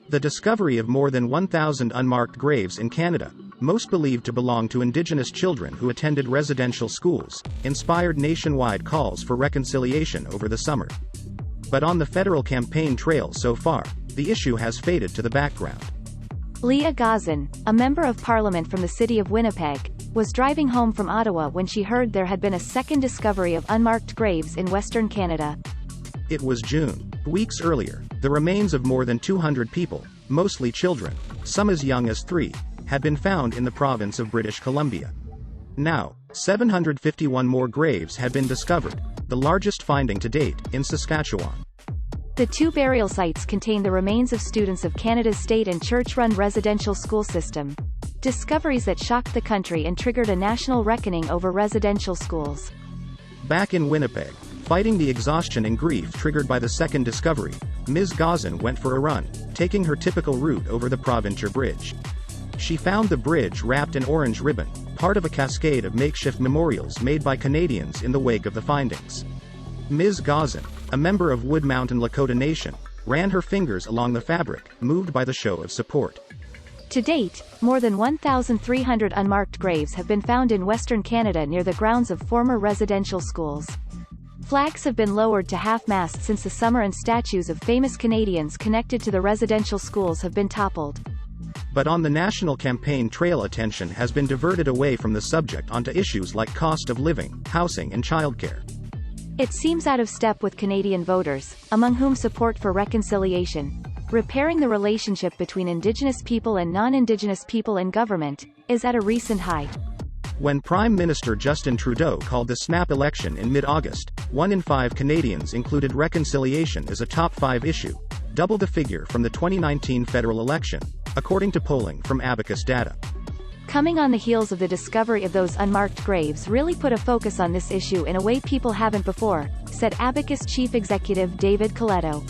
The discovery of more than 1,000 unmarked graves in Canada, most believed to belong to Indigenous children who attended residential schools, inspired nationwide calls for reconciliation over the summer. But on the federal campaign trail so far, the issue has faded to the background. Leah Gazin, a member of parliament from the city of Winnipeg, was driving home from Ottawa when she heard there had been a second discovery of unmarked graves in Western Canada. It was June. Weeks earlier, the remains of more than 200 people, mostly children, some as young as 3, had been found in the province of British Columbia. Now, 751 more graves had been discovered, the largest finding to date, in Saskatchewan. The 2 burial sites contain the remains of students of Canada's state and church-run residential school system. Discoveries that shocked the country and triggered a national reckoning over residential schools. Back in Winnipeg, fighting the exhaustion and grief triggered by the second discovery, Ms. Gazin went for a run, taking her typical route over the Provencher Bridge. She found the bridge wrapped in orange ribbon, part of a cascade of makeshift memorials made by Canadians in the wake of the findings. Ms. Gazin, a member of Wood Mountain Lakota Nation, ran her fingers along the fabric, moved by the show of support. To date, more than 1,300 unmarked graves have been found in Western Canada near the grounds of former residential schools. Flags have been lowered to half-mast since the summer and statues of famous Canadians connected to the residential schools have been toppled. But on the national campaign trail, attention has been diverted away from the subject onto issues like cost of living, housing and childcare. It seems out of step with Canadian voters, among whom support for reconciliation, repairing the relationship between Indigenous people and non-Indigenous people in government, is at a recent high. When Prime Minister Justin Trudeau called the snap election in mid-August, 1 in 5 Canadians included reconciliation as a top 5 issue, double the figure from the 2019 federal election, according to polling from Abacus data. Coming on the heels of the discovery of those unmarked graves really put a focus on this issue in a way people haven't before, said Abacus Chief Executive David Coletto.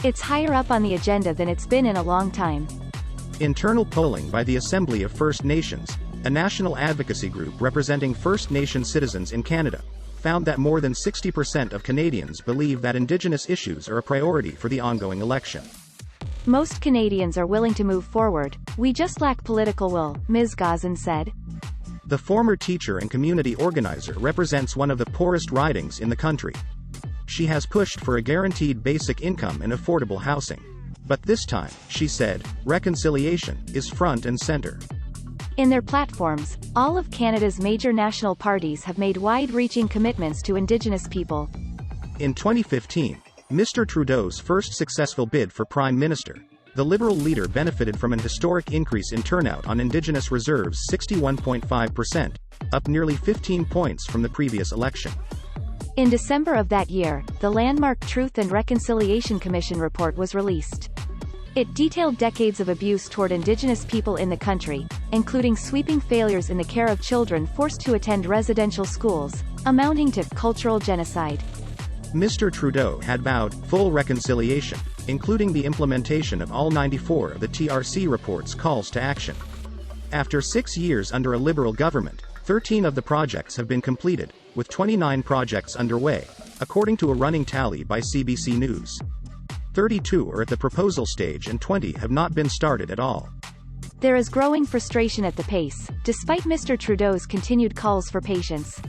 It's higher up on the agenda than it's been in a long time. Internal polling by the Assembly of First Nations, a national advocacy group representing First Nation citizens in Canada, found that more than 60% of Canadians believe that Indigenous issues are a priority for the ongoing election. Most Canadians are willing to move forward, we just lack political will, Ms. Gazin said. The former teacher and community organizer represents one of the poorest ridings in the country. She has pushed for a guaranteed basic income and affordable housing. But this time, she said, reconciliation is front and center. In their platforms, all of Canada's major national parties have made wide-reaching commitments to Indigenous people. In 2015, Mr. Trudeau's first successful bid for Prime Minister, the Liberal leader benefited from an historic increase in turnout on Indigenous reserves, 61.5%, up nearly 15 points from the previous election. In December of that year, the landmark Truth and Reconciliation Commission report was released. It detailed decades of abuse toward Indigenous people in the country, including sweeping failures in the care of children forced to attend residential schools, amounting to cultural genocide. Mr. Trudeau had vowed full reconciliation, including the implementation of all 94 of the TRC report's calls to action. After 6 years under a Liberal government, 13 of the projects have been completed, with 29 projects underway, according to a running tally by CBC News. 32 are at the proposal stage and 20 have not been started at all. There is growing frustration at the pace, despite Mr. Trudeau's continued calls for patience.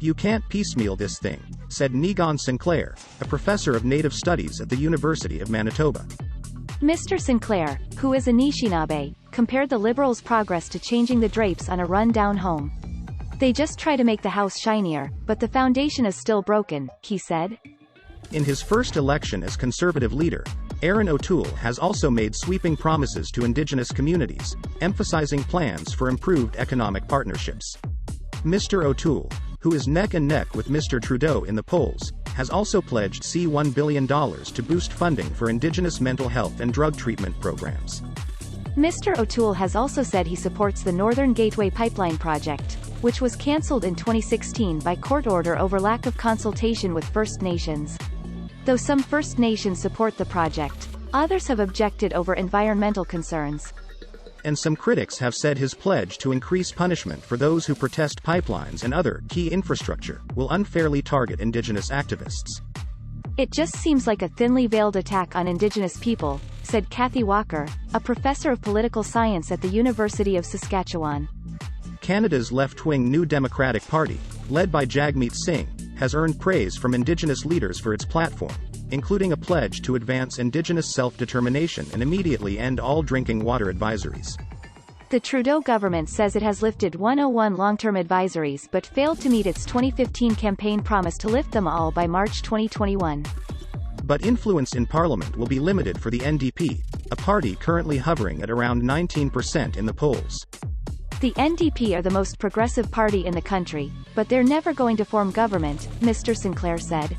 You can't piecemeal this thing, said Neegon Sinclair, a professor of Native Studies at the University of Manitoba. Mr. Sinclair, who is Anishinaabe, compared the Liberals' progress to changing the drapes on a run-down home. They just try to make the house shinier, but the foundation is still broken, he said. In his first election as Conservative leader, Erin O'Toole has also made sweeping promises to Indigenous communities, emphasizing plans for improved economic partnerships. Mr. O'Toole, who is neck and neck with Mr. Trudeau in the polls, has also pledged $1 billion to boost funding for Indigenous mental health and drug treatment programs. Mr. O'Toole has also said he supports the Northern Gateway Pipeline project, which was cancelled in 2016 by court order over lack of consultation with First Nations. Though some First Nations support the project, others have objected over environmental concerns. And some critics have said his pledge to increase punishment for those who protest pipelines and other key infrastructure will unfairly target Indigenous activists. It just seems like a thinly veiled attack on Indigenous people, said Kathy Walker, a professor of political science at the University of Saskatchewan. Canada's left-wing New Democratic Party, led by Jagmeet Singh, has earned praise from Indigenous leaders for its platform, including a pledge to advance Indigenous self-determination and immediately end all drinking water advisories. The Trudeau government says it has lifted 101 long-term advisories but failed to meet its 2015 campaign promise to lift them all by March 2021. But influence in Parliament will be limited for the NDP, a party currently hovering at around 19% in the polls. The NDP are the most progressive party in the country, but they're never going to form government, Mr. Sinclair said.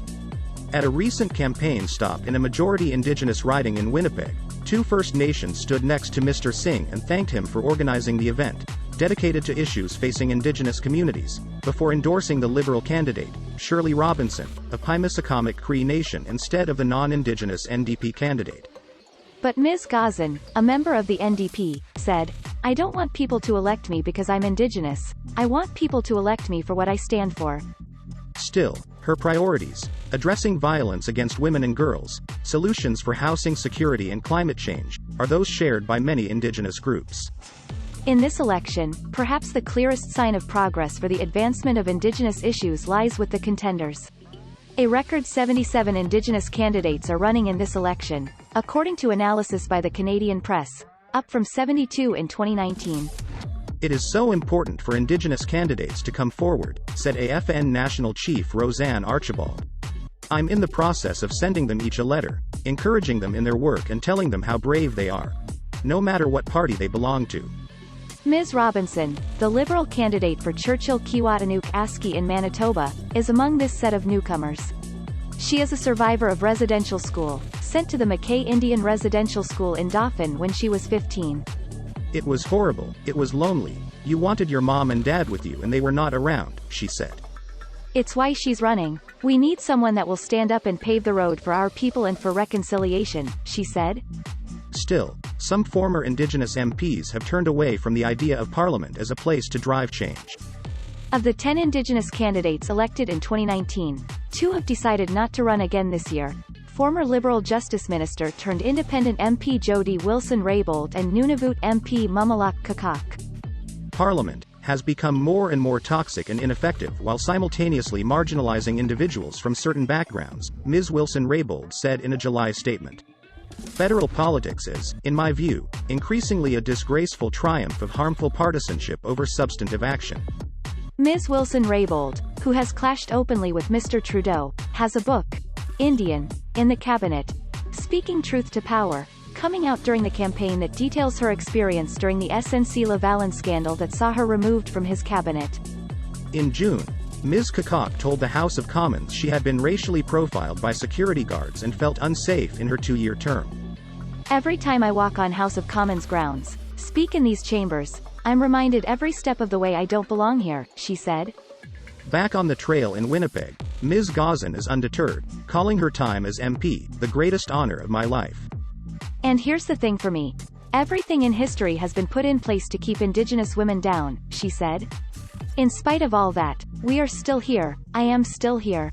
At a recent campaign stop in a majority Indigenous riding in Winnipeg, 2 First Nations stood next to Mr. Singh and thanked him for organizing the event, dedicated to issues facing Indigenous communities, before endorsing the Liberal candidate, Shirley Robinson, of Pymissacomic Cree Nation instead of the non-Indigenous NDP candidate. But Ms. Gazin, a member of the NDP, said, "I don't want people to elect me because I'm Indigenous. I want people to elect me for what I stand for." Still, her priorities, addressing violence against women and girls, solutions for housing security and climate change, are those shared by many Indigenous groups. In this election, perhaps the clearest sign of progress for the advancement of Indigenous issues lies with the contenders. A record 77 Indigenous candidates are running in this election, according to analysis by the Canadian Press, up from 72 in 2019. It is so important for Indigenous candidates to come forward, said AFN National Chief Roseanne Archibald. I'm in the process of sending them each a letter, encouraging them in their work and telling them how brave they are, no matter what party they belong to. Ms. Robinson, the Liberal candidate for Churchill-Kiiwetinoong-Aski in Manitoba, is among this set of newcomers. She is a survivor of residential school, sent to the Mackay Indian Residential School in Dauphin when she was 15. It was horrible, it was lonely, you wanted your mom and dad with you and they were not around, she said. It's why she's running. We need someone that will stand up and pave the road for our people and for reconciliation, she said. Still, some former Indigenous MPs have turned away from the idea of Parliament as a place to drive change. Of the 10 Indigenous candidates elected in 2019, 2 have decided not to run again this year. Former Liberal Justice Minister turned Independent MP Jody Wilson-Raybould and Nunavut MP Mumalak Kakak. Parliament has become more and more toxic and ineffective while simultaneously marginalizing individuals from certain backgrounds, Ms. Wilson-Raybould said in a July statement. Federal politics is, in my view, increasingly a disgraceful triumph of harmful partisanship over substantive action. Ms. Wilson-Raybould, who has clashed openly with Mr. Trudeau, has a book, Indian, in the Cabinet, Speaking Truth to Power, coming out during the campaign that details her experience during the SNC-Lavalin scandal that saw her removed from his cabinet. In June, Ms. Kakak told the House of Commons she had been racially profiled by security guards and felt unsafe in her 2-year term. Every time I walk on House of Commons grounds, speak in these chambers, I'm reminded every step of the way I don't belong here, she said. Back on the trail in Winnipeg, Ms. Gazin is undeterred, calling her time as MP the greatest honor of my life. And here's the thing for me. Everything in history has been put in place to keep Indigenous women down, she said. In spite of all that, we are still here, I am still here.